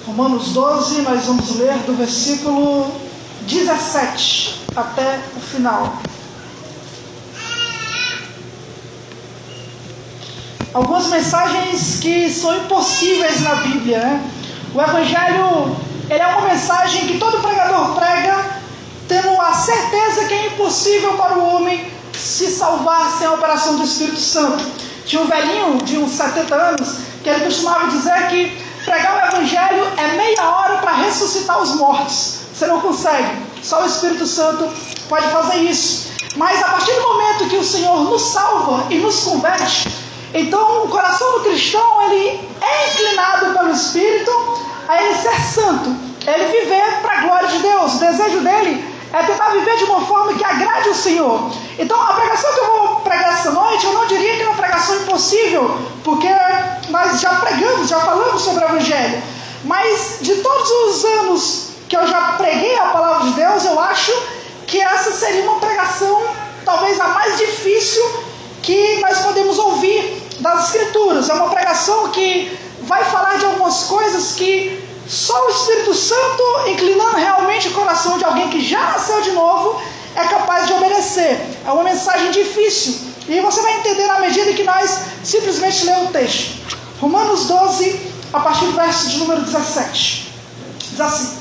Romanos 12, nós vamos ler do versículo 17 até o final. Algumas mensagens que são impossíveis na Bíblia, né? O Evangelho, ele é uma mensagem que todo pregador prega, tendo a certeza que é impossível para o homem se salvar sem a operação do Espírito Santo. Tinha um velhinho de uns 70 anos que ele costumava dizer que pregar o Evangelho é meia hora para ressuscitar os mortos. Você não consegue, só o Espírito Santo pode fazer isso. Mas a partir do momento que o Senhor nos salva e nos converte, então o coração do cristão, ele é inclinado pelo Espírito a ele ser santo, ele viver para a glória de Deus. O desejo dele é tentar viver de uma forma que agrade o Senhor. Então a pregação que eu vou pregar essa noite, eu não diria que é uma pregação impossível, porque nós já pregamos, já falamos sobre o Evangelho. Mas de todos os anos que eu já preguei a palavra de Deus, eu acho que essa seria uma pregação talvez a mais difícil que nós podemos ouvir das Escrituras. É uma pregação que vai falar de algumas coisas que só o Espírito Santo, inclinando realmente o coração de alguém que já nasceu de novo, é capaz de obedecer. É uma mensagem difícil, e você vai entender na medida que nós simplesmente lemos o texto. Romanos 12, a partir do verso de número 17. Diz assim: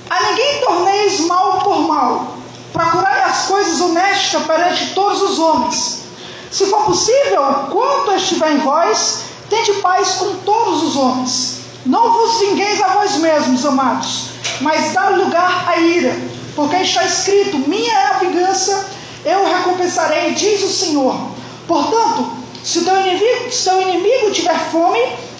a ninguém torneis mal por mal, procurai as coisas honestas perante todos os homens. Se for possível, quanto estiver em vós, tende paz com todos os homens. Não vos vingueis a vós mesmos, amados, mas dá lugar à ira, porque está escrito: minha é a vingança, eu recompensarei, diz o Senhor. Portanto, se o teu inimigo tiver fome,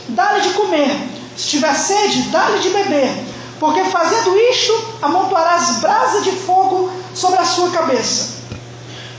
dá-lhe de comer. Se tiver sede, dá-lhe de beber, porque fazendo isto, amontoarás brasa de fogo sobre a sua cabeça.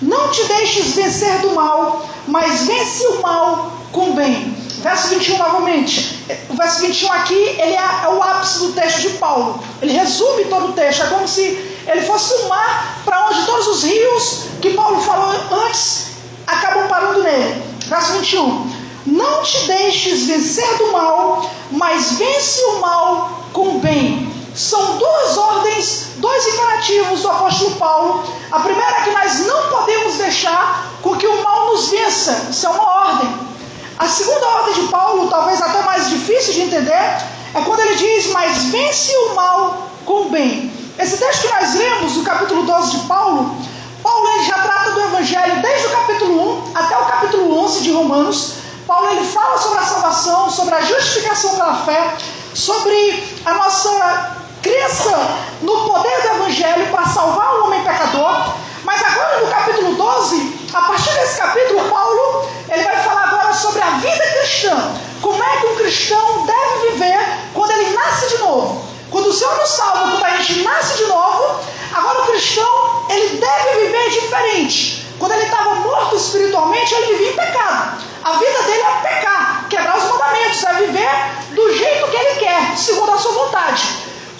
Não te deixes vencer do mal, mas vence o mal com o bem. Verso 21 novamente. O verso 21 aqui, ele é o ápice do texto de Paulo. Ele resume todo o texto. É como se ele fosse um mar para onde todos os rios que Paulo falou antes acabam parando nele. Verso 21. Não te deixes vencer do mal, mas vence o mal com o bem. São duas ordens, dois imperativos do apóstolo Paulo. A primeira é que nós não podemos deixar com que o mal nos vença. Isso é uma ordem. A segunda ordem de Paulo, talvez até mais difícil de entender, é quando ele diz: mas vence o mal com o bem. Esse texto que nós lemos, no capítulo 12 de Paulo, ele já trata do Evangelho desde o capítulo 1 até o capítulo 11 de Romanos. Paulo ele fala sobre a salvação, sobre a justificação pela fé, sobre a nossa crença no poder do Evangelho para salvar o homem pecador. Mas agora no capítulo 12, a partir desse capítulo, Paulo ele vai falar agora sobre a vida cristã. Como é que um cristão deve viver quando ele nasce de novo. Quando o Senhor nos salva, quando a gente nasce de novo, agora o cristão ele deve viver diferente. Quando ele estava morto espiritualmente, ele vivia em pecado. A vida dele é pecar, quebrar os mandamentos, é viver do jeito que ele quer, segundo a sua vontade.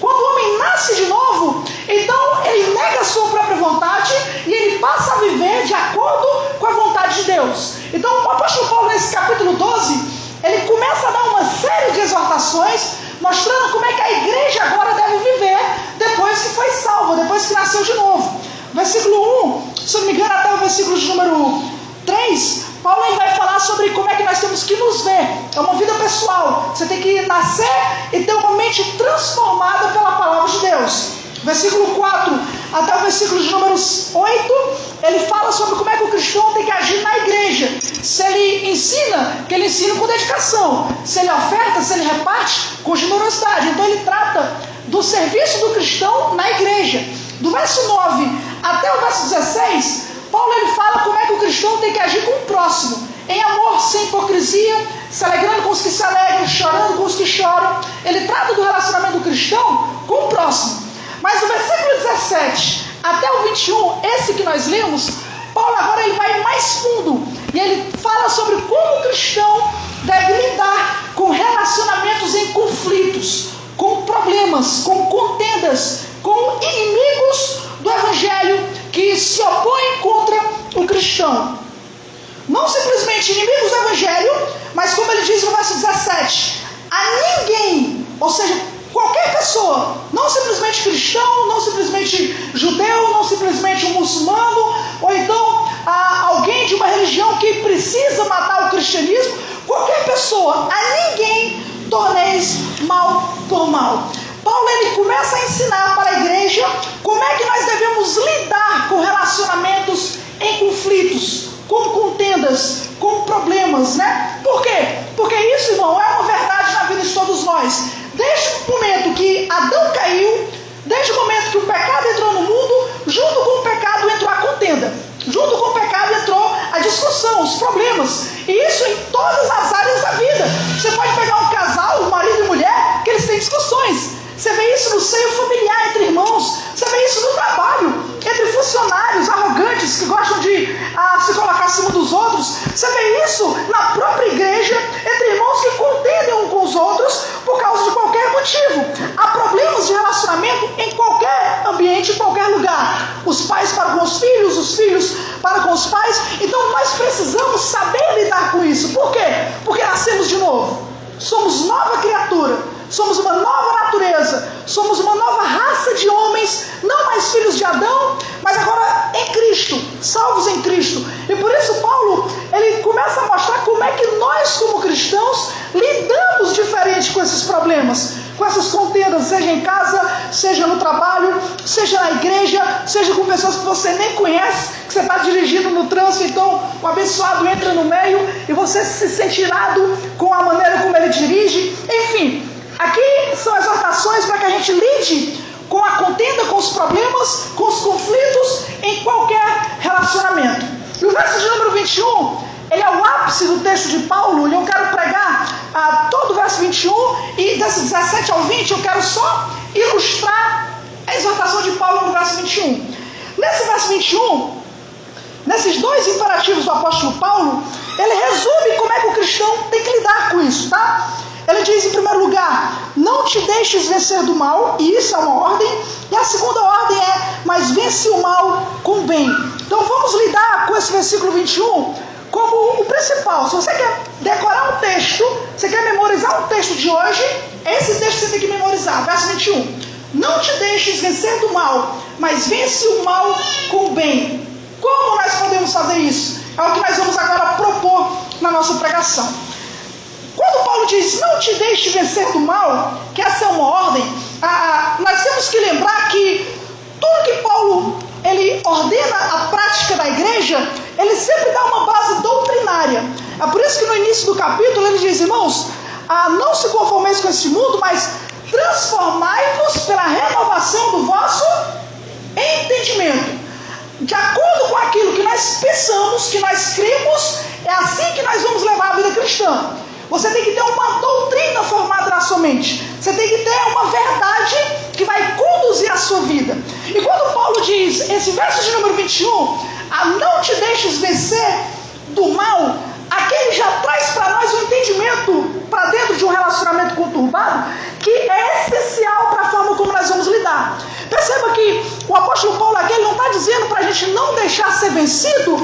Quando o homem nasce de novo, então ele nega a sua própria vontade e ele passa a viver de acordo com a vontade de Deus. Então o apóstolo Paulo, nesse capítulo 12, ele começa a dar uma série de exortações, mostrando como é que a igreja agora deve viver depois que foi salva, depois que nasceu de novo. Versículo 1, se eu não me engano, até o versículo de número 3, Paulo ele vai falar sobre como é que nós temos que nos ver. É uma vida pessoal. Você tem que nascer e ter uma mente transformada pela palavra de Deus. Versículo 4 até o versículo de número 8, ele fala sobre como é que o cristão tem que agir na igreja. Se ele ensina, que ele ensina com dedicação. Se ele oferta, se ele reparte, com generosidade. Então ele trata do serviço do cristão na igreja. Do verso 9 até o verso 16, Paulo ele fala como é que o cristão tem que agir com o próximo, em amor, sem hipocrisia, se alegrando com os que se alegram, chorando com os que choram. Ele trata do relacionamento do cristão com o próximo. Mas do versículo 17 até o 21, esse que nós lemos, Paulo agora ele vai mais fundo e ele fala sobre como o cristão deve lidar com relacionamentos em conflitos, com problemas, com contendas, com inimigos do Evangelho que se opõem contra o cristão. Não simplesmente inimigos do Evangelho, mas como ele diz no verso 17, a ninguém, ou seja, pessoa, não simplesmente cristão, não simplesmente judeu, não simplesmente um muçulmano, ou então alguém de uma religião que precisa matar o cristianismo, qualquer pessoa, a ninguém torneis mal por mal. Paulo ele começa a ensinar para a igreja como é que nós devemos lidar com relacionamentos em conflitos, com contendas, com problemas, né? Por quê? Porque isso, irmão, é uma verdade na vida de todos nós. Desde o momento que Adão caiu, desde o momento que o pecado entrou no mundo, junto com o pecado entrou a contenda. Junto com o pecado entrou a discussão, os problemas. E isso em todas as áreas da vida. Você pode pegar um casal, um marido e mulher, que eles têm discussões. Você vê isso no seio familiar entre irmãos. Você vê isso no trabalho, entre funcionários arrogantes que gostam de se colocar acima dos outros. Você vê isso na própria igreja, entre irmãos que contendem uns com os outros por causa de qualquer motivo. Há problemas de relacionamento em qualquer ambiente, em qualquer lugar. Os pais para com os filhos para com os pais. Então nós precisamos saber lidar com isso. Por quê? Porque nascemos de novo. Somos nova criatura. Somos uma nova natureza, somos uma nova raça de homens, não mais filhos de Adão, mas agora em Cristo, salvos em Cristo. E por isso Paulo, ele começa a mostrar como é que nós como cristãos lidamos diferente com esses problemas, com essas contendas, seja em casa, seja no trabalho, seja na igreja, seja com pessoas que você nem conhece, que você está dirigindo no trânsito, então o abençoado entra no meio e você se sente irado com a maneira como ele dirige, enfim. Aqui são exortações para que a gente lide com a contenda, com os problemas, com os conflitos em qualquer relacionamento. E o verso de número 21, ele é o ápice do texto de Paulo, e eu quero pregar todo o verso 21, e desse 17 ao 20 eu quero só ilustrar a exortação de Paulo no verso 21. Nesse verso 21, nesses dois imperativos do apóstolo Paulo, ele resume como é que o cristão tem que lidar com isso, tá? Ele diz em primeiro lugar, não te deixes vencer do mal, e isso é uma ordem. E a segunda ordem é, mas vence o mal com o bem. Então vamos lidar com esse versículo 21 como o principal. Se você quer decorar um texto, você quer memorizar um texto de hoje, esse texto você tem que memorizar, verso 21. Não te deixes vencer do mal, mas vence o mal com o bem. Como nós podemos fazer isso? É o que nós vamos agora propor na nossa pregação. Quando Paulo diz, não te deixe vencer do mal, que essa é uma ordem, nós temos que lembrar que tudo que Paulo ele ordena a prática da igreja, ele sempre dá uma base doutrinária. É por isso que no início do capítulo ele diz, irmãos, não se conformeis com este mundo, mas transformai-vos pela renovação do vosso entendimento. De acordo com aquilo que nós pensamos, que nós cremos, é assim que nós vamos levar a vida cristã. Você tem que ter uma doutrina formada na sua mente. Você tem que ter uma verdade que vai conduzir a sua vida. E quando Paulo diz, esse verso de número 21, não te deixes vencer do mal, aqui ele já traz para nós um entendimento para dentro de um relacionamento conturbado que é essencial para a forma como nós vamos lidar. Perceba que o apóstolo Paulo aqui ele não está dizendo para a gente não deixar ser vencido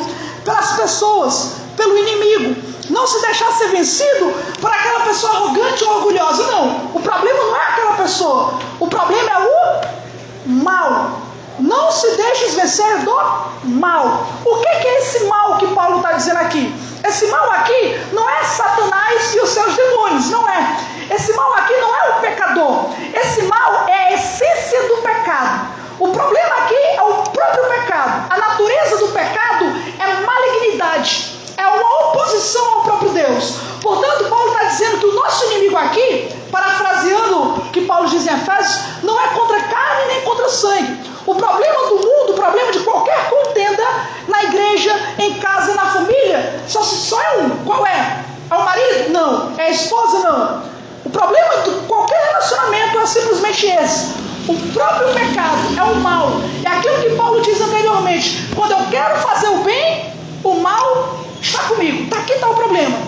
pelas pessoas, pelo inimigo. Não se deixar ser vencido por aquela pessoa arrogante ou orgulhosa. Não, o problema não é aquela pessoa. O problema é o mal. Não se deixe vencer do mal. O que é esse mal que Paulo está dizendo aqui? Esse mal aqui não é Satanás e os seus demônios, não é. Esse mal aqui não é o pecador. Esse mal é a essência do pecado. O problema aqui é o próprio pecado. A natureza do pecado é malignidade. É uma oposição ao próprio Deus. Portanto, Paulo está dizendo que o nosso inimigo aqui, parafraseando o que Paulo diz em Efésios, não é contra carne nem contra sangue. O problema do mundo, o problema de qualquer contenda na igreja, em casa, na família, só é um. Qual é? É o marido? Não. É a esposa? Não. O problema de qualquer relacionamento é simplesmente esse. O próprio pecado é o mal. É aquilo que Paulo diz anteriormente. Quando eu quero fazer o bem, o mal está comigo. Aqui está o problema.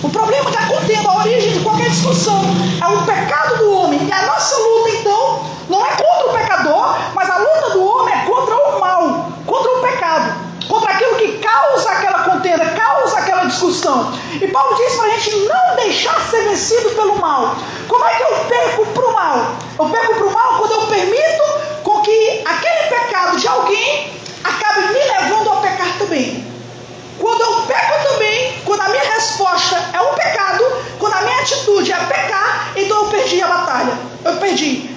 O problema da contenda, a origem de qualquer discussão, é o pecado do homem. E a nossa luta, então, não é contra o pecador, mas a luta do homem é contra o mal, contra o pecado, contra aquilo que causa aquela contenda, causa aquela discussão. E Paulo diz para a gente não deixar ser vencido pelo mal. Como é que eu perco para o mal? Eu perco para o mal quando eu permito com que aquele pecado de alguém acabe me levando a pecar também. Quando eu peco também, quando a minha resposta é um pecado, quando a minha atitude é pecar, então eu perdi a batalha.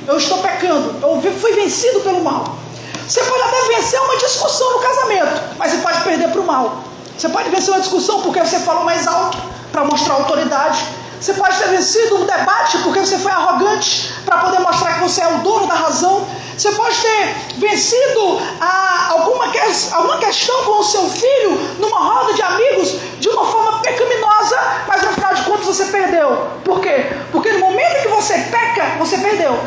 Eu estou pecando, eu fui vencido pelo mal. Você pode até vencer uma discussão no casamento, mas você pode perder para o mal. Você pode vencer uma discussão porque você falou mais alto para mostrar autoridade. Você pode ter vencido um debate porque você foi arrogante para poder mostrar que você é o dono da razão. Você pode ter vencido alguma questão com o seu filho numa roda de amigos de uma forma pecaminosa, mas no final de contas você perdeu. Por quê? Porque no momento em que você peca, você perdeu.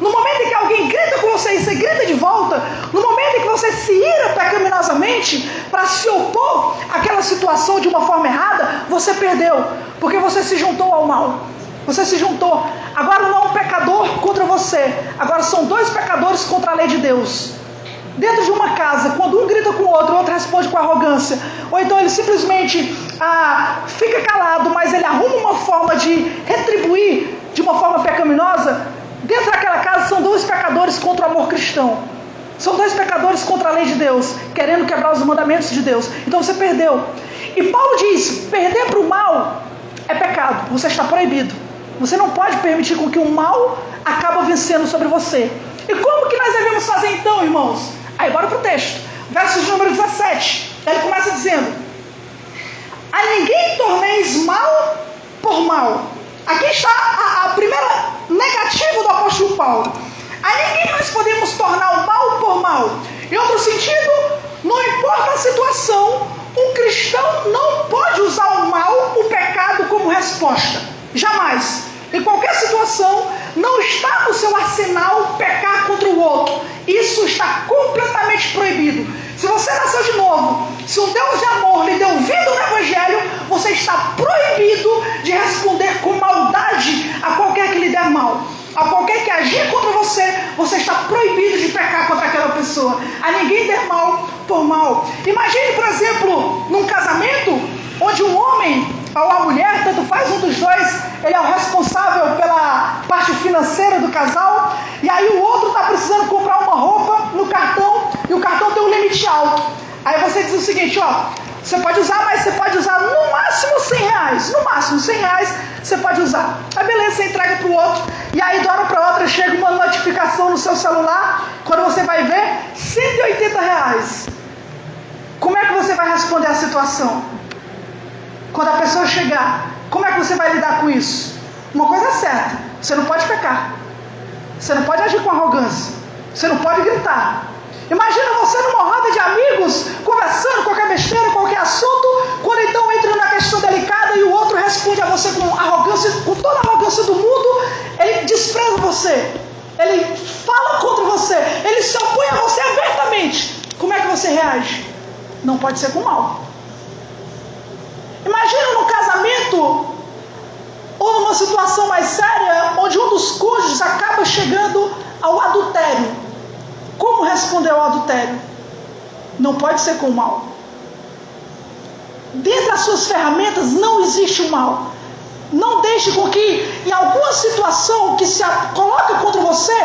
No momento em que alguém grita com você e você grita de volta, no momento em que você se ira pecaminosamente para se opor àquela situação de uma forma errada, você perdeu, porque você se juntou ao mal. Você se juntou. Agora não é um pecador contra você, agora são dois pecadores contra a lei de Deus. Dentro de uma casa, quando um grita com o outro responde com arrogância, ou então ele simplesmente fica calado, mas ele arruma uma forma de retribuir de uma forma pecaminosa. Dentro daquela casa são dois pecadores contra o amor cristão. São dois pecadores contra a lei de Deus, querendo quebrar os mandamentos de Deus. Então você perdeu. E Paulo diz, perder para o mal é pecado. Você está proibido. Você não pode permitir com que o mal acabe vencendo sobre você. E como que nós devemos fazer então, irmãos? Aí bora para o texto. Verso de número 17. Ele começa dizendo: a ninguém torneis mal por mal. Aqui está a primeira negativa do apóstolo Paulo. A ninguém nós podemos tornar o mal por mal. Em outro sentido, não importa a situação, um cristão não pode usar o mal, o pecado, como resposta. Jamais. Em qualquer situação, não está no seu arsenal pecar contra o outro. Isso está completamente proibido. Se você nasceu de novo, se um Deus de amor lhe deu vida no Evangelho, você está proibido de responder com maldade a qualquer que lhe der mal. A qualquer que agir contra você, você está proibido de pecar contra aquela pessoa. A ninguém der mal por mal. Imagine, por exemplo, num casamento, onde um homem ou a mulher, tanto faz um dos dois, ele é o responsável pela parte financeira do casal, e aí o outro está precisando comprar uma roupa no cartão, e o cartão tem um limite alto. Aí você diz o seguinte, você pode usar, mas você pode usar no máximo R$100. No máximo R$100 você pode usar. Aí beleza, você entrega para o outro, e aí de hora para outra chega uma notificação no seu celular, quando você vai ver, R$180. Como é que você vai responder a situação? Quando a pessoa chegar, como é que você vai lidar com isso? Uma coisa é certa, você não pode pecar. Você não pode agir com arrogância. Você não pode gritar. Imagina você numa roda de amigos, conversando qualquer besteira, qualquer assunto, quando então entra numa questão delicada e o outro responde a você com arrogância, com toda a arrogância do mundo, ele despreza você. Ele fala contra você. Ele se opõe a você abertamente. Como é que você reage? Não pode ser com mal. Imagina num casamento ou numa situação mais séria, onde um dos cônjuges acaba chegando ao adultério. Como responder ao adultério? Não pode ser com o mal. Dentro das suas ferramentas não existe o mal. Não deixe com que em alguma situação que se coloca contra você,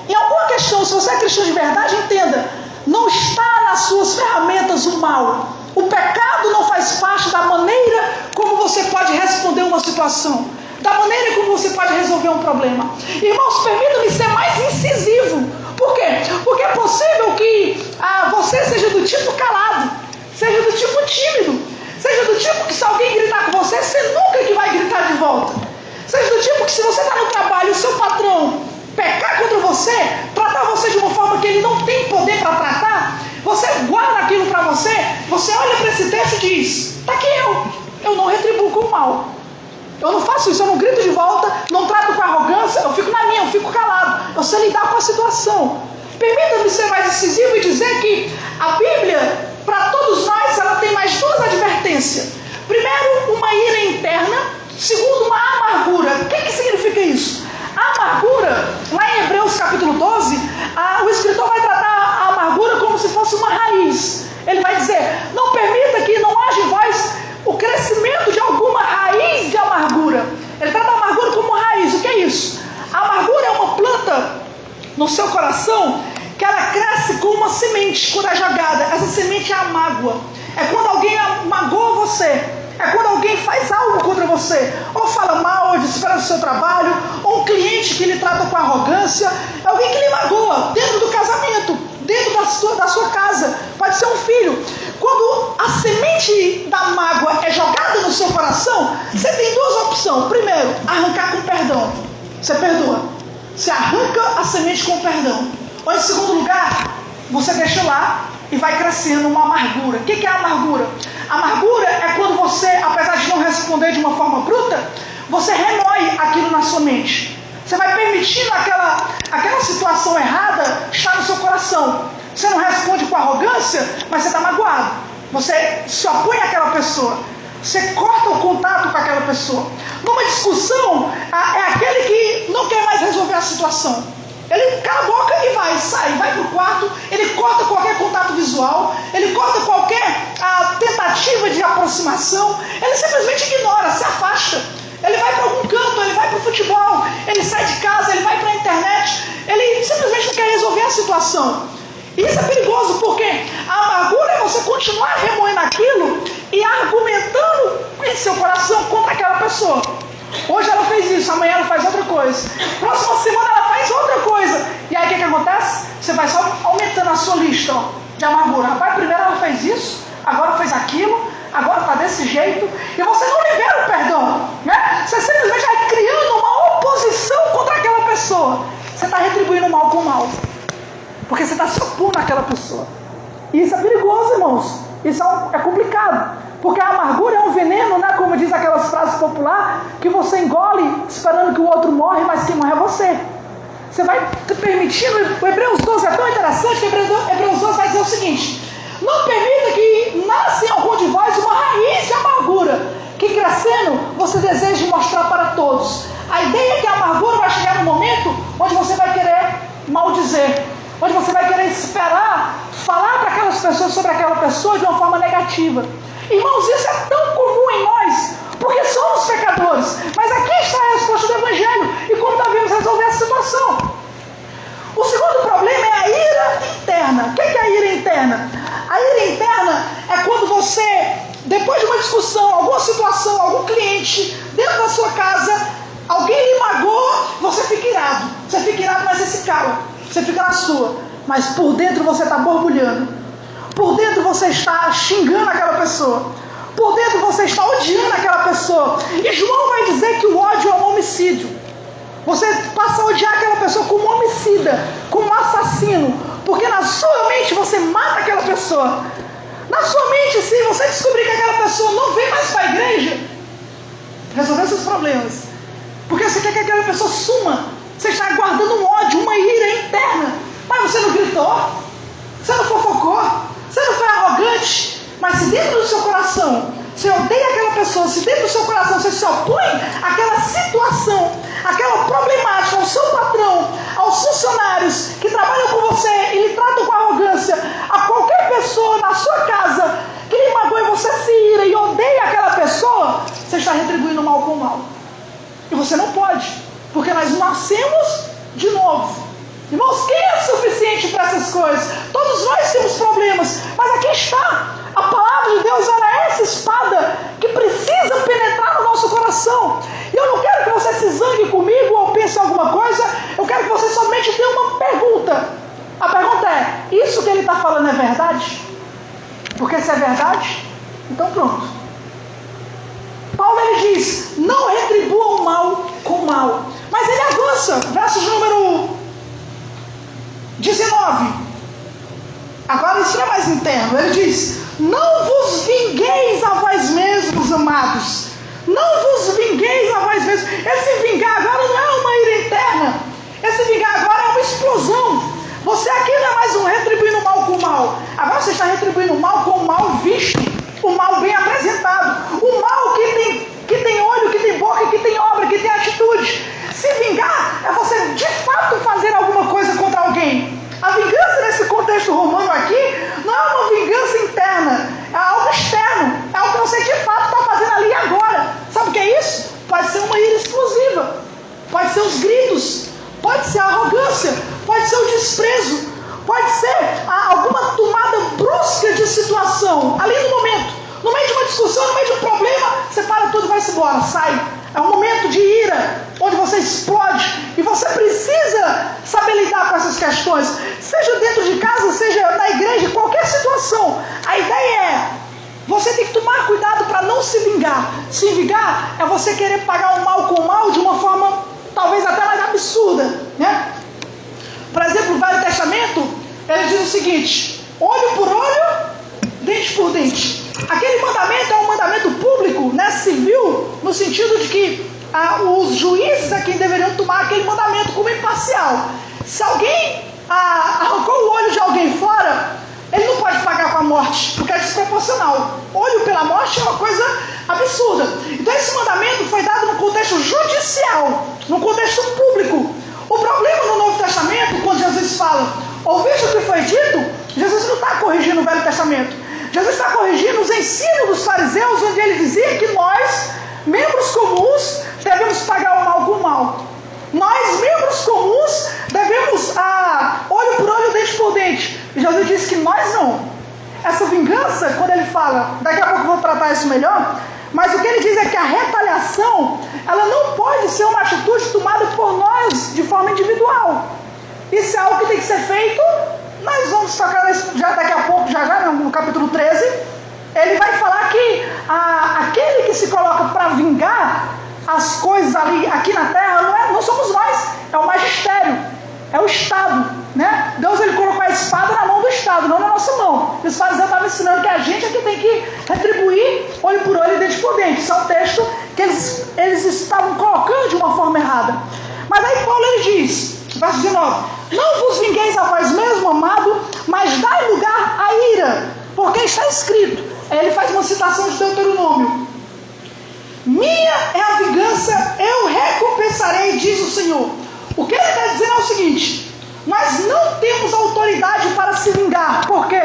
em alguma questão, se você é cristão de verdade, entenda, não está nas suas ferramentas o mal. O pecado não faz parte da maneira como você pode responder uma situação, da maneira como você pode resolver um problema. Irmãos, permita-me ser mais incisivo. Por quê? Porque é possível que você seja do tipo calado, seja do tipo tímido, seja do tipo que se alguém gritar com você, você nunca que vai gritar de volta. Seja do tipo que se você está no trabalho, o seu patrão pecar contra você, tratar você de uma forma que ele não tem poder para tratar, você guarda aquilo para você, você olha para esse texto e diz, está aqui eu não retribuo com o mal. Eu não faço isso, eu não grito de volta, não trato com arrogância, eu fico na minha, eu fico calado. Eu sei lidar com a situação. Permita-me ser mais incisivo e dizer que a Bíblia, para todos nós, ela tem mais duas advertências. Primeiro, uma ira interna. Segundo, uma amargura. O que significa isso? A amargura, lá em Hebreus capítulo 12, o escritor vai tratar a amargura como se fosse uma raiz. Ele vai dizer, não permita que não haja em vós o crescimento de alguma no seu coração, que ela cresce como uma semente quando é jogada. Essa semente é a mágoa. É quando alguém magoa você. É quando alguém faz algo contra você. Ou fala mal, ou despreza o seu trabalho. Ou um cliente que lhe trata com arrogância. É alguém que lhe magoa dentro do casamento, dentro da sua casa. Pode ser um filho. Quando a semente da mágoa é jogada no seu coração, você tem duas opções. Primeiro, arrancar com perdão. Você perdoa. Você arranca a semente com perdão. Ou em segundo lugar, você deixa lá e vai crescendo uma amargura. O que é a amargura? A amargura é quando você, apesar de não responder de uma forma bruta, você remói aquilo na sua mente. Você vai permitindo aquela situação errada estar no seu coração. Você não responde com arrogância, mas você está magoado. Você se opõe àquela pessoa. Você corta o contato com aquela pessoa. Numa discussão, é aquele que não quer mais resolver a situação. Ele cala a boca e sai, vai para o quarto, ele corta qualquer contato visual, ele corta qualquer tentativa de aproximação, ele simplesmente ignora, se afasta. Ele vai para algum canto, ele vai para o futebol, ele sai de casa, ele vai para a internet, ele simplesmente não quer resolver a situação. E isso é perigoso, porque a amargura é você continuar remoendo aquilo e argumentando em seu coração contra aquela pessoa. Hoje ela fez isso, amanhã ela faz outra coisa. Próxima semana ela faz outra coisa. E aí o que acontece? Você vai só aumentando a sua lista de amargura. Rapaz, primeiro ela fez isso, agora fez aquilo, agora está desse jeito. E você não libera o perdão, né? Você simplesmente vai criando uma oposição contra aquela pessoa. Você está retribuindo o mal com o mal. Porque você está se opondo àquela pessoa. E isso é perigoso, irmãos. Isso é complicado. Porque a amargura é um veneno, né? Como diz aquelas frases populares, que você engole esperando que o outro morre, mas quem morre é você. Você vai permitindo. O Hebreus 12 é tão interessante que o Hebreus 12 vai dizer o seguinte: não permita que nasça em algum de vós uma raiz de amargura, que crescendo você deseje mostrar para todos. A ideia é que a amargura vai chegar no momento onde você vai querer maldizer, onde você vai querer esperar falar para aquelas pessoas sobre aquela pessoa de uma forma negativa. Irmãos, isso é tão comum em nós, porque somos pecadores. Mas aqui está a resposta do Evangelho e como devemos resolver a situação. O segundo problema é a ira interna. O que é a ira interna? A ira interna é quando você, depois de uma discussão, alguma situação, algum cliente, dentro da sua casa, alguém lhe magoa, você fica irado. Você fica irado, mas você se cala. Você fica na sua. Mas por dentro você está borbulhando. Por dentro você está xingando aquela pessoa. Por dentro você está odiando aquela pessoa. E João vai dizer que o ódio é um homicídio. Você passa a odiar aquela pessoa como um homicida, como um assassino. Porque na sua mente você mata aquela pessoa. Na sua mente, se você descobrir que aquela pessoa não vem mais para a igreja, resolver seus problemas. Porque você quer que aquela pessoa suma. Você está guardando um ódio, uma ira interna. Mas você não gritou. Você não fofocou. Você não foi arrogante. Mas se dentro do seu coração você odeia aquela pessoa, se dentro do seu coração você se opõe àquela situação, àquela problemática, ao seu patrão, aos funcionários que trabalham com você e lhe tratam com arrogância, a qualquer pessoa na sua casa que lhe magoa e você se ira e odeia aquela pessoa, você está retribuindo o mal com o mal. E você não pode, porque nós nascemos de novo. Irmãos, quem é suficiente para essas coisas? Todos nós temos problemas, mas aqui está. A palavra de Deus, ela é essa espada que precisa penetrar no nosso coração. E eu não quero que você se zangue comigo ou pense em alguma coisa. Eu quero que você somente tenha uma pergunta. A pergunta é: isso que ele está falando é verdade? Porque se é verdade, então pronto. Paulo, ele diz: não retribua o mal com o mal. Mas ele avança, verso número 19. Agora isso não é mais interno. Ele diz: não vos vingueis a vós mesmos, amados. Não vos vingueis a vós mesmos. Esse vingar agora não é uma ira interna. Esse vingar agora é uma explosão. Você aqui não é mais um retribuindo o mal com o mal. Agora você está retribuindo o mal com o mal visto. O mal bem apresentado. O mal que tem olho, que tem boca, que tem obra, que tem atitude. Se vingar é você de fato fazer alguma coisa contra alguém. A vingança nesse contexto romano aqui não é uma vingança interna, é algo externo, é algo que você de fato está fazendo ali agora. Sabe o que é isso? Pode ser uma ira explosiva, pode ser os gritos, pode ser a arrogância, pode pode ser o desprezo, pode ser alguma tomada brusca de situação, ali no momento, no meio de uma discussão, no meio de um problema, você para tudo e vai-se embora, sai. É um momento de ira, onde você explode, e você precisa saber lidar com essas questões, seja dentro de casa, seja na igreja, qualquer situação. A ideia é, você tem que tomar cuidado para não se vingar. Se vingar é você querer pagar o mal com o mal de uma forma talvez até mais absurda, né? Por exemplo, o Velho Testamento, ele diz o seguinte: olho por olho, dente por dente. Aquele mandamento é um mandamento público, né, civil, no sentido de que os juízes é quem deveriam tomar aquele mandamento como imparcial. Se alguém arrancou o olho de alguém fora, ele não pode pagar com a morte, porque é desproporcional. Olho pela morte é uma coisa absurda. Então esse mandamento foi dado no contexto judicial, no contexto público. O problema no Novo Testamento, quando Jesus fala, ouviste o que foi dito, Jesus não está corrigindo o Velho Testamento. Jesus está corrigindo os ensinos dos fariseus, onde ele dizia que nós, membros comuns, devemos pagar o mal com o mal. Nós, membros comuns, devemos olho por olho, dente por dente. E Jesus disse que nós não. Essa vingança, quando ele fala, daqui a pouco eu vou tratar isso melhor, mas o que ele diz é que a retaliação, ela não pode ser uma atitude tomada por nós de forma individual. Isso é algo que tem que ser feito. Nós vamos tocar já daqui a pouco, já no capítulo 13, ele vai falar que aquele que se coloca para vingar as coisas ali, aqui na terra, não somos nós, é o magistério, é o Estado, né? Deus, ele colocou a espada na mão do Estado, não na nossa mão. Os fariseus estavam ensinando que a gente é que tem que retribuir olho por olho e dente por dente. Isso é um texto que eles estavam colocando de uma forma errada. Mas aí Paulo, ele diz, verso 19: não vos vingueis a vós mesmo, amado, mas dai lugar à ira, porque está escrito. Aí ele faz uma citação de Deuteronômio: minha é a vingança, eu recompensarei, diz o Senhor. O que ele está dizendo é o seguinte: nós não temos autoridade para se vingar. Por quê?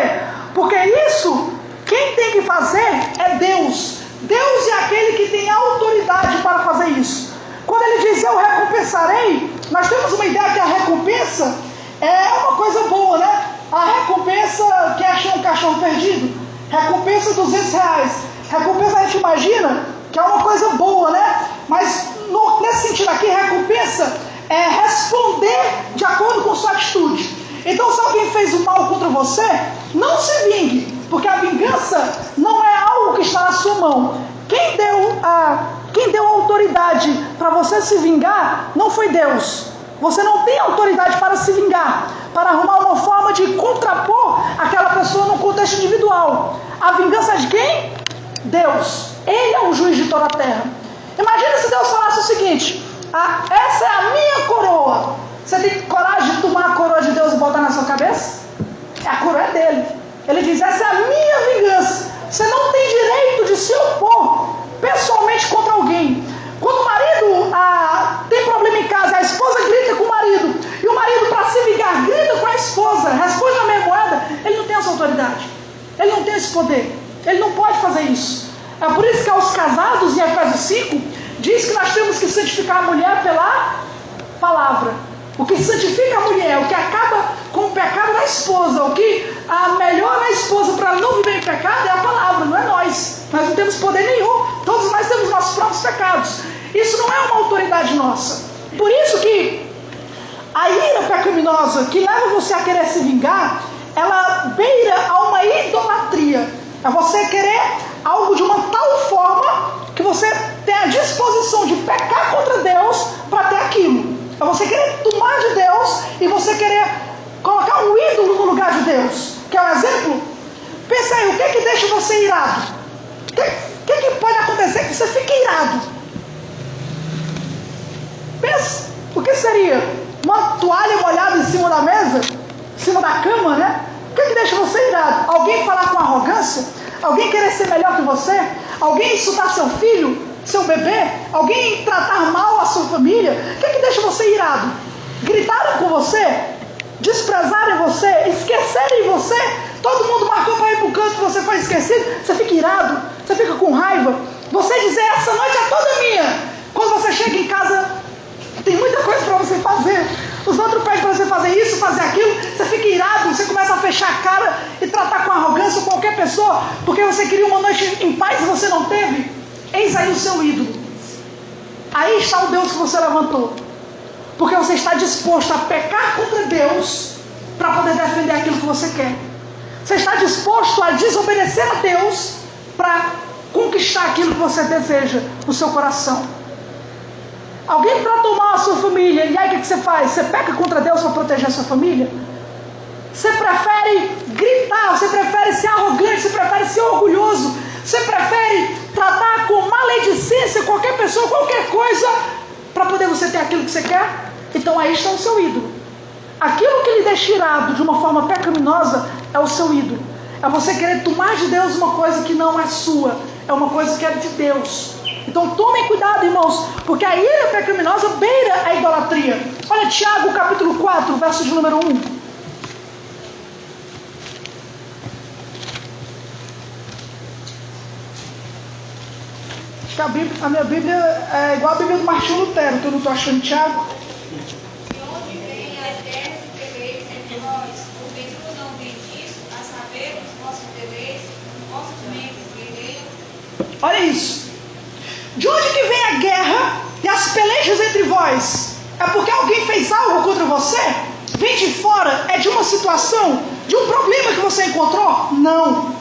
Porque isso, quem tem que fazer é Deus. Deus é aquele que tem autoridade para fazer isso. Quando ele diz eu recompensarei, nós temos uma ideia que a recompensa é uma coisa boa, né? A recompensa, quem achou um cachorro perdido, recompensa R$200. Recompensa, a gente imagina que é uma coisa boa, né? Mas nesse sentido aqui, recompensa é responder de acordo com sua atitude. Então, se alguém fez o mal contra você, não se vingue, porque a vingança não é algo que está na sua mão. Quem deu autoridade para você se vingar não foi Deus. Você não tem autoridade para se vingar, para arrumar uma forma de contrapor aquela pessoa no contexto individual. A vingança é de quem? Deus. Ele é o juiz de toda a terra. Imagina se Deus falasse o seguinte: essa é a minha coroa. Você tem coragem de tomar a coroa de Deus e botar na sua cabeça? A coroa é dele. Ele diz: essa é a minha vingança. Você não tem direito de se opor pessoalmente contra alguém. Quando o marido tem problema em casa, a esposa grita com o marido, e o marido, para se vingar, grita com a esposa, responde na mesma moeda, ele não tem essa autoridade, ele não tem esse poder, ele não pode fazer isso. É por isso que aos casados, em Efésios 5, diz que nós temos que santificar a mulher pela palavra. O que santifica a mulher, o que acaba com o pecado da esposa, o que melhora a esposa para ela não viver em pecado é a palavra, não é nós. Nós não temos poder nenhum, todos nós temos nossos próprios pecados. Isso não é uma autoridade nossa. Por isso que a ira pecaminosa que leva você a querer se vingar, ela beira a uma idolatria. É você querer algo de uma tal forma que você tem a disposição de pecar contra Deus para ter aquilo. É você querer tomar de Deus e você querer colocar um ídolo no lugar de Deus. Quer um exemplo? Pensa aí, o que deixa você irado? O que pode acontecer que você fique irado? Pensa, o que seria? Uma toalha molhada em cima da mesa? Em cima da cama, né? O que deixa você irado? Alguém falar com arrogância? Alguém querer ser melhor que você? Alguém insultar seu filho? Seu bebê? Alguém tratar mal a sua família? O que deixa você irado? Gritarem com você? Desprezarem você? Esquecerem você? Todo mundo marcou para ir para o canto e você foi esquecido? Você fica irado? Você fica com raiva? Você dizer, essa noite é toda minha. Quando você chega em casa, tem muita coisa para você fazer. os outros pedem para você fazer isso, fazer aquilo, você fica irado, você começa a fechar a cara e tratar com arrogância qualquer pessoa, porque você queria uma noite em paz e você não teve. Eis aí o seu ídolo. Aí está o Deus que você levantou. Porque você está disposto a pecar contra Deus para poder defender aquilo que você quer. Você está disposto a desobedecer a Deus para conquistar aquilo que você deseja no seu coração. Alguém tratou mal a sua família, e aí o que você faz? Você peca contra Deus para proteger a sua família? Você prefere gritar, você prefere ser arrogante, você prefere ser orgulhoso, você prefere tratar com maledicência qualquer pessoa, qualquer coisa, para poder você ter aquilo que você quer? Então aí está o seu ídolo. Aquilo que lhe deixa irado de uma forma pecaminosa é o seu ídolo. É você querer tomar de Deus uma coisa que não é sua, é uma coisa que é de Deus. Então tomem cuidado, irmãos, porque a ira pecaminosa beira a idolatria. Olha Tiago capítulo 4, verso de número 1. A minha Bíblia é igual a Bíblia do Martinho Lutero, que eu não estou achando Tiago. De onde vem as guerras e peleias entre nós? Porventura não vem disso, a saber, os vossos deleites, os vossos membros guerreiros? Olha isso. De onde que vem a guerra e as pelejas entre vós? É porque alguém fez algo contra você? Vem de fora? É de uma situação? De um problema que você encontrou? Não.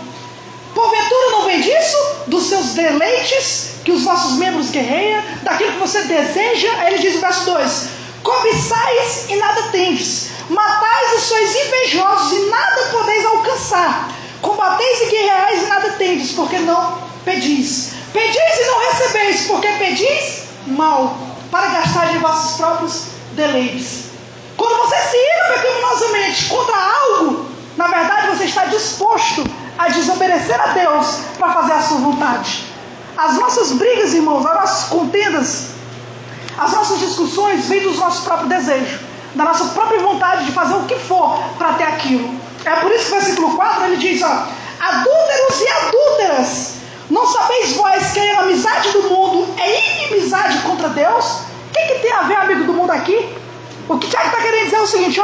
Porventura não vem disso? Dos seus deleites que os vossos membros guerreiam, daquilo que você deseja? Aí ele diz no verso 2: cobiçais e nada tendes, matais e sois invejosos e nada podeis alcançar, combateis e guerreais e nada tendes, porque não pedis. Pedis e não recebeis, porque pedis mal, para gastar de vossos próprios deleites. Quando você se ira pecaminosamente contra algo, na verdade você está disposto a desobedecer a Deus para fazer a sua vontade. As nossas brigas, irmãos, as nossas contendas, as nossas discussões vêm dos nossos próprios desejos, da nossa própria vontade de fazer o que for para ter aquilo. É por isso que o versículo 4 ele diz, adúlteros e adúlteras, não sabeis vós que a amizade do mundo é inimizade contra Deus? O que tem a ver, amigo do mundo, aqui? O que Tiago está querendo dizer é o seguinte,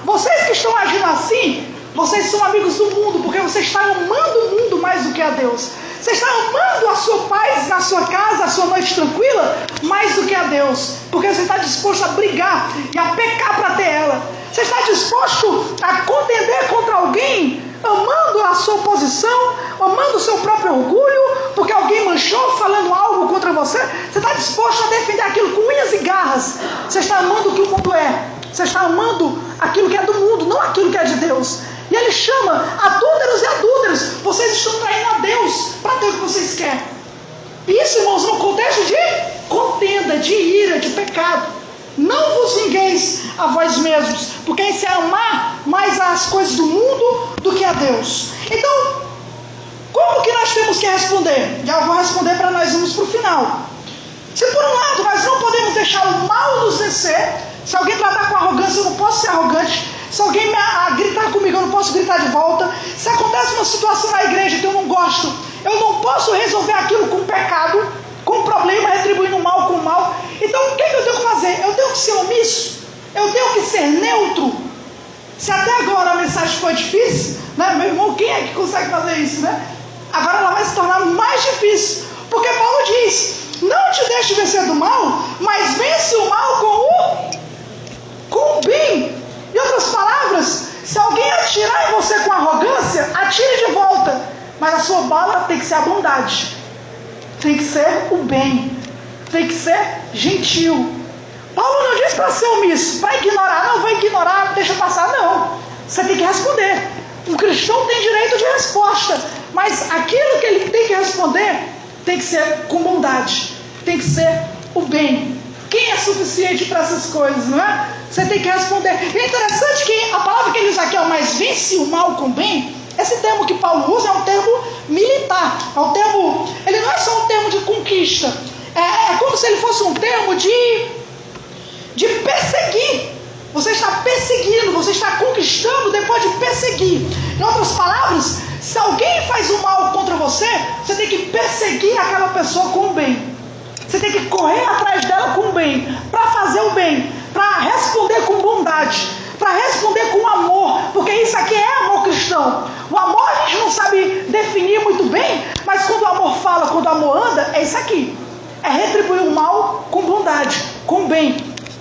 vocês que estão agindo assim, vocês são amigos do mundo, porque você está amando o mundo mais do que a Deus. Você está amando a sua paz na sua casa, a sua noite tranquila, mais do que a Deus. Porque você está disposto a brigar e a pecar para ter ela. Você está disposto a contender contra alguém, amando a sua posição, amando o seu próprio orgulho, porque alguém manchou falando algo contra você. Você está disposto a defender aquilo com unhas e garras. Você está amando o que o mundo é. Você está amando aquilo que é do mundo, não aquilo que é de Deus. E ele chama adúlteros e adúlteras. Vocês estão traindo a Deus para ter o que vocês querem. Isso, irmãos, no contexto de contenda, de ira, de pecado. Não vos vingueis a vós mesmos, porque isso é amar mais as coisas do mundo do que a Deus. Então, como que nós temos que responder? Já vou responder para nós irmos para o final. Se por um lado nós não podemos deixar o mal nos vencer, se alguém tratar com arrogância, eu não posso ser arrogante. Se alguém gritar comigo, eu não posso gritar de volta. Se acontece uma situação na igreja que eu não gosto, eu não posso resolver aquilo com pecado, com problema, retribuindo o mal com o mal. Então o que eu tenho que fazer? Eu tenho que ser omisso? Eu tenho que ser neutro? Se até agora a mensagem foi difícil, né, meu irmão, quem é que consegue fazer isso, né? Agora ela vai se tornar mais difícil. Porque Paulo diz, não te deixe vencer do mal, mas vence o mal com o bem. Em outras palavras, se alguém atirar em você com arrogância, atire de volta. Mas a sua bala tem que ser a bondade. Tem que ser o bem. Tem que ser gentil. Paulo não diz para ser omisso, para ignorar. Não, vou ignorar, deixa passar. Não. Você tem que responder. Um cristão tem direito de resposta. Mas aquilo que ele tem que responder tem que ser com bondade. Tem que ser o bem. Quem é suficiente para essas coisas, não é? Você tem que responder. E é interessante que a palavra que ele usa aqui, mas vence o mal com o bem, esse termo que Paulo usa é um termo militar. É um termo, ele não é só um termo de conquista. É como se ele fosse um termo de perseguir. Você está perseguindo, você está conquistando depois de perseguir. Em outras palavras, se alguém faz o mal contra você, você tem que perseguir aquela pessoa com o bem. Você tem que correr atrás dela com o bem, para fazer o bem, para responder com bondade, para responder com amor, porque isso aqui é amor cristão. O amor a gente não sabe definir muito bem, mas quando o amor fala, quando o amor anda, é isso aqui. É retribuir o mal com bondade, com bem.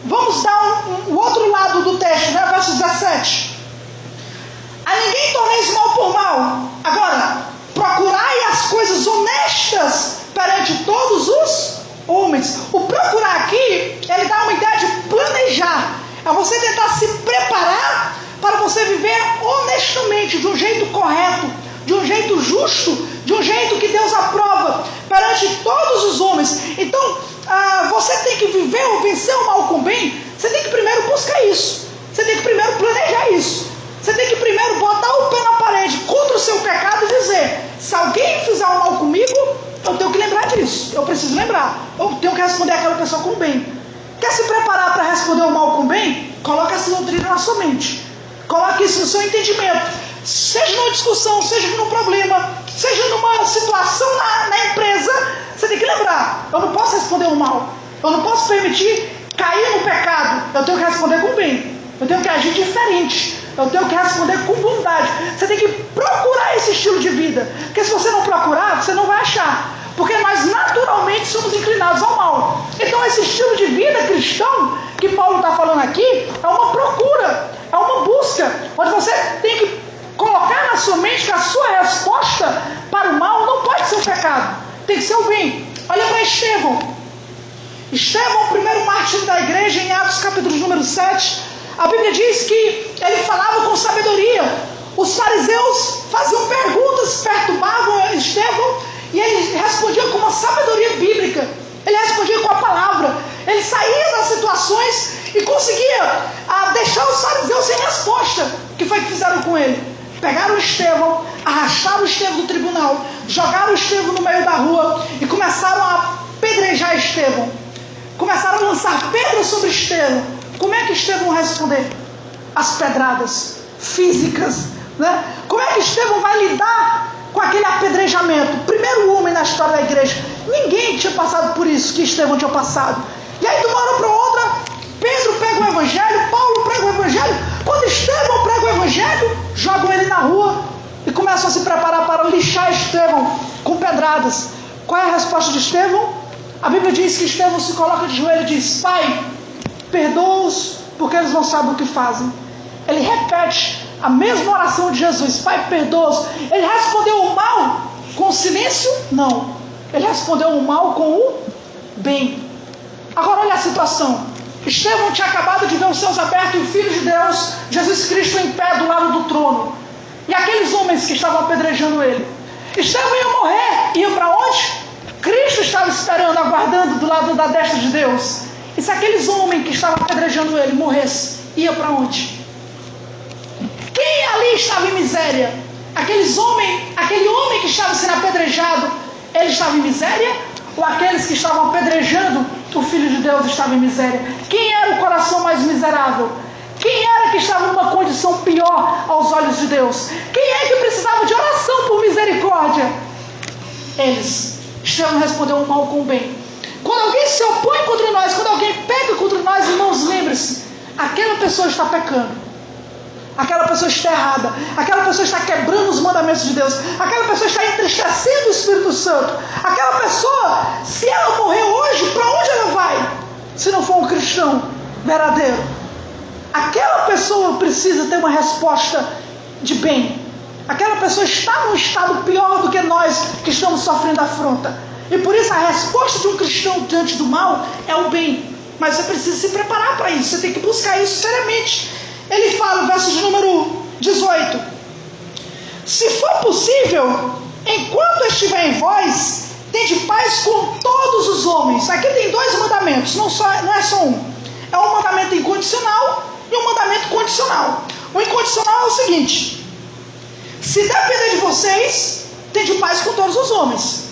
Vamos dar o outro lado do texto, né? Verso 17. A ninguém torneis mal por mal. Agora, procurai as coisas honestas perante todos os homens. O procurar aqui, ele dá uma ideia de planejar. É você tentar se preparar para você viver honestamente, de um jeito correto, de um jeito justo, de um jeito que Deus aprova perante todos os homens. Então, você tem que viver ou vencer o mal com o bem. Você tem que primeiro buscar isso. Você tem que primeiro planejar isso. Você tem que primeiro botar o pé na parede contra o seu pecado e dizer: se alguém fizer um mal comigo, eu tenho que lembrar disso. Eu preciso lembrar. Eu tenho que responder aquela pessoa com bem. Quer se preparar para responder o mal com bem? Coloque essa doutrina na sua mente. Coloque isso no seu entendimento. Seja numa discussão, seja num problema, seja numa situação na empresa, você tem que lembrar: eu não posso responder o mal. Eu não posso permitir cair no pecado. Eu tenho que responder com bem. Eu tenho que agir diferente. Eu tenho que responder com bondade. Você tem que procurar esse estilo de vida. Porque se você não procurar, você não vai achar. Porque nós naturalmente somos inclinados ao mal. Então esse estilo de vida cristão que Paulo está falando aqui é uma procura, é uma busca, onde você tem que colocar na sua mente que a sua resposta para o mal não pode ser o pecado, tem que ser o bem. Olha para Estevão. Estevão, o primeiro mártir da igreja, em Atos capítulo número 7, a Bíblia diz que ele falava com sabedoria. Os fariseus faziam perguntas, perturbavam Estevão, e ele respondia com uma sabedoria bíblica. Ele respondia com a palavra. Ele saía das situações e conseguia deixar os fariseus sem resposta. O que foi que fizeram com ele? Pegaram Estevão, arrastaram Estevão do tribunal, jogaram Estevão no meio da rua e começaram a apedrejar Estevão. Começaram a lançar pedras sobre Estevão. Como é que Estevão vai responder? As pedradas físicas, né? Como é que Estevão vai lidar com aquele apedrejamento? Primeiro homem na história da igreja. Ninguém tinha passado por isso que Estevão tinha passado. E aí de uma hora para outra, Pedro prega o evangelho, Paulo prega o evangelho. Quando Estevão prega o evangelho, jogam ele na rua e começam a se preparar para lixar Estevão com pedradas. Qual é a resposta de Estevão? A Bíblia diz que Estevão se coloca de joelho e diz: Pai, perdoa-os porque eles não sabem o que fazem. Ele repete a mesma oração de Jesus: Pai, perdoa-os. Ele respondeu o mal com o silêncio? Não. Ele respondeu o mal com o bem. Agora olha a situação. Estevão tinha acabado de ver os céus abertos e o Filho de Deus, Jesus Cristo, em pé do lado do trono. E aqueles homens que estavam apedrejando ele. Estevão ia morrer. Ia para onde? Cristo estava esperando, aguardando do lado da destra de Deus. E se aqueles homens que estavam apedrejando ele morressem, ia para onde? Quem ali estava em miséria? Aquele homem que estava sendo apedrejado, ele estava em miséria? Ou aqueles que estavam apedrejando o Filho de Deus estavam em miséria? Quem era o coração mais miserável? Quem era que estava numa condição pior aos olhos de Deus? Quem é que precisava de oração por misericórdia? Eles. Estevão respondeu o mal com o bem. Quando alguém se opõe contra nós, quando alguém peca contra nós, irmãos, lembre-se, aquela pessoa está pecando. Aquela pessoa está errada. Aquela pessoa está quebrando os mandamentos de Deus. Aquela pessoa está entristecendo o Espírito Santo. Aquela pessoa, se ela morrer hoje, para onde ela vai? Se não for um cristão verdadeiro. Aquela pessoa precisa ter uma resposta de bem. Aquela pessoa está num estado pior do que nós que estamos sofrendo afronta. E por isso a resposta de um cristão diante do mal é o bem. Mas você precisa se preparar para isso. Você tem que buscar isso seriamente. Ele fala, verso de número 18. Se for possível, enquanto estiver em vós, tende paz com todos os homens. Aqui tem dois mandamentos, não é só um. É um mandamento incondicional e um mandamento condicional. O incondicional é o seguinte: se depender de vocês, tende paz com todos os homens.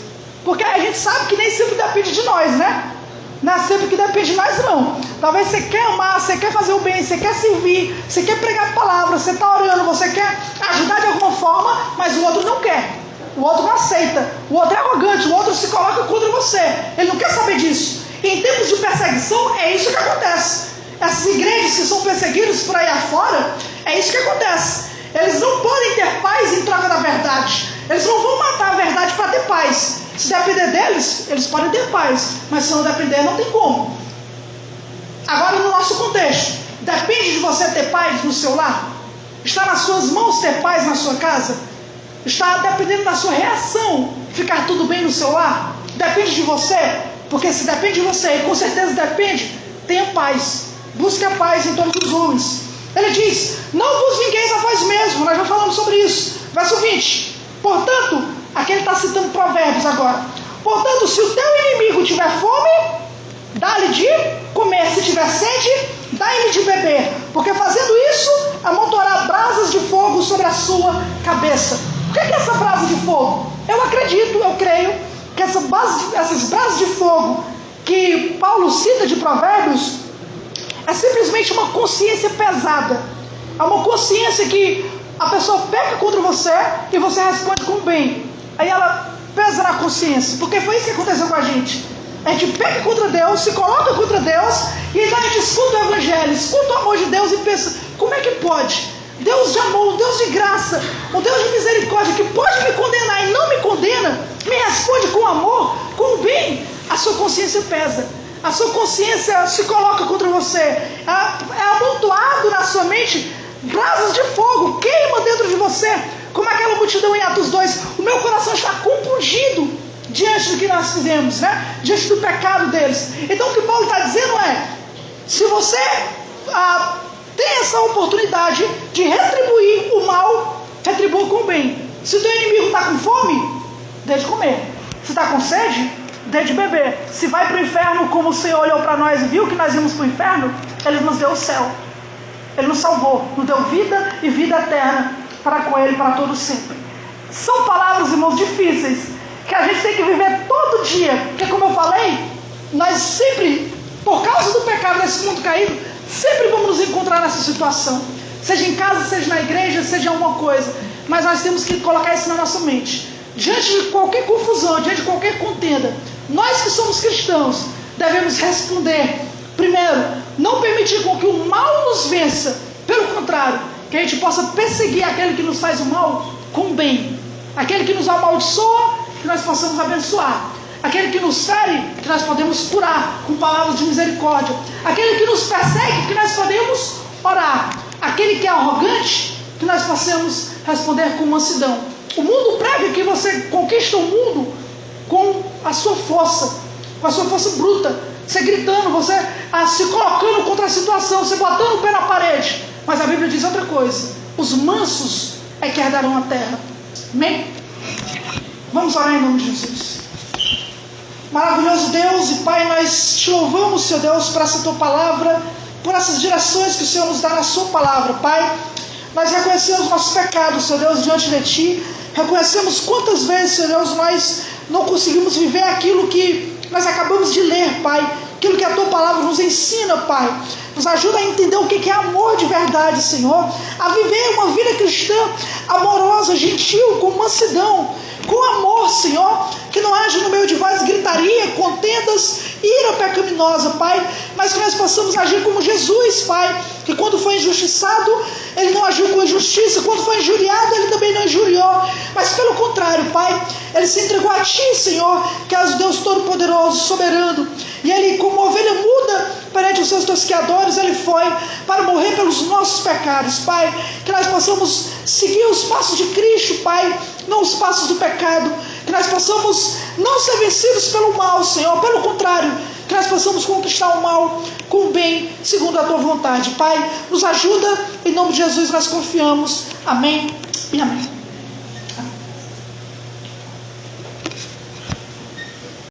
Porque a gente sabe que nem sempre depende de nós, né? Não é sempre que depende de nós, não. Talvez você quer amar, você quer fazer o bem, você quer servir, você quer pregar a palavra, você está orando, você quer ajudar de alguma forma, mas o outro não quer. O outro não aceita. O outro é arrogante, o outro se coloca contra você. Ele não quer saber disso. E em tempos de perseguição, é isso que acontece. essas igrejas que são perseguidas por aí afora, é isso que acontece. Eles não podem ter paz em troca da verdade. Eles não vão matar a verdade para ter paz. Se depender deles, eles podem ter paz, mas se não depender, não tem como. Agora, no nosso contexto, depende de você ter paz no seu lar? Está nas suas mãos ter paz na sua casa? Está dependendo da sua reação ficar tudo bem no seu lar? Depende de você? Porque se depende de você, e com certeza depende, tenha paz. Busque a paz em todos os homens. Ele diz, não vos vingueis a vós mesmos. Nós já falamos sobre isso. Verso 20. Portanto, aqui ele está citando Provérbios agora. Portanto, se o teu inimigo tiver fome, dá-lhe de comer. Se tiver sede, dá-lhe de beber. Porque fazendo isso, amontoará brasas de fogo sobre a sua cabeça. O que é essa brasa de fogo? Eu acredito, eu creio, que essas brasas de fogo que Paulo cita de Provérbios é simplesmente uma consciência pesada. É uma consciência que a pessoa peca contra você e você responde com o bem. Aí ela pesa na consciência, porque foi isso que aconteceu com a gente. A gente peca contra Deus, se coloca contra Deus, e aí a gente escuta o Evangelho, escuta o amor de Deus e pensa, como é que pode? Deus de amor, um Deus de graça, um Deus de misericórdia, que pode me condenar e não me condena, me responde com amor, com o bem. A sua consciência pesa. A sua consciência se coloca contra você. É amontoado na sua mente brasas de fogo, queima dentro de você, como aquela multidão em Atos 2. O meu coração está compungido diante do que nós fizemos, né? Diante do pecado deles. Então o que Paulo está dizendo é, se você tem essa oportunidade de retribuir o mal, retribua com o bem. Se o teu inimigo está com fome, dê de comer. Se está com sede, dê de beber. Se vai para o inferno, como o Senhor olhou para nós e viu que nós íamos para o inferno, Ele nos deu o céu. Ele nos salvou, nos deu vida e vida eterna para com Ele, para todo sempre. São palavras, irmãos, difíceis, que a gente tem que viver todo dia. Porque, como eu falei, nós sempre, por causa do pecado desse mundo caído, sempre vamos nos encontrar nessa situação. Seja em casa, seja na igreja, seja alguma coisa. Mas nós temos que colocar isso na nossa mente. Diante de qualquer confusão, diante de qualquer contenda, nós que somos cristãos, devemos responder. Primeiro, não permitir com que o mal nos vença. Pelo contrário, que a gente possa perseguir aquele que nos faz o mal com o bem. Aquele que nos amaldiçoa, que nós possamos abençoar. Aquele que nos fere, que nós podemos curar com palavras de misericórdia. Aquele que nos persegue, que nós podemos orar. Aquele que é arrogante, que nós possamos responder com mansidão. O mundo prega que você conquista o mundo com a sua força, com a sua força bruta. Você gritando, você se colocando contra a situação, você botando o pé na parede. Mas a Bíblia diz outra coisa. Os mansos é que herdarão a terra. Amém? Vamos orar em nome de Jesus. Maravilhoso Deus e Pai, nós te louvamos, Senhor Deus, por essa tua palavra, por essas direções que o Senhor nos dá na sua palavra, Pai. Nós reconhecemos nossos pecados, Senhor Deus, diante de Ti. Reconhecemos quantas vezes, Senhor Deus, nós não conseguimos viver aquilo que nós acabamos de ler, Pai. Aquilo que a Tua palavra nos ensina, Pai. Nos ajuda a entender o que é amor de verdade, Senhor. A viver uma vida cristã amorosa, gentil, com mansidão, com amor, Senhor. Que não haja no meio de vós gritaria, contendas, ira pecaminosa, Pai. Mas que nós possamos agir como Jesus, Pai. Que quando foi injustiçado, Ele não agiu com injustiça. Quando foi injuriado, Ele também não injuriou. Mas pelo contrário, Pai, Ele se entregou a Ti, Senhor, que és o Deus Todo-Poderoso, soberano. E Ele, como ovelha muda perante os seus tosqueadores, Ele foi para morrer pelos nossos pecados, Pai. Que nós possamos seguir os passos de Cristo, Pai, não os passos do pecado. Que nós possamos não ser vencidos pelo mal, Senhor. Pelo contrário, que nós possamos conquistar o mal com o bem, segundo a Tua vontade. Pai, nos ajuda, em nome de Jesus nós confiamos. Amém e amém.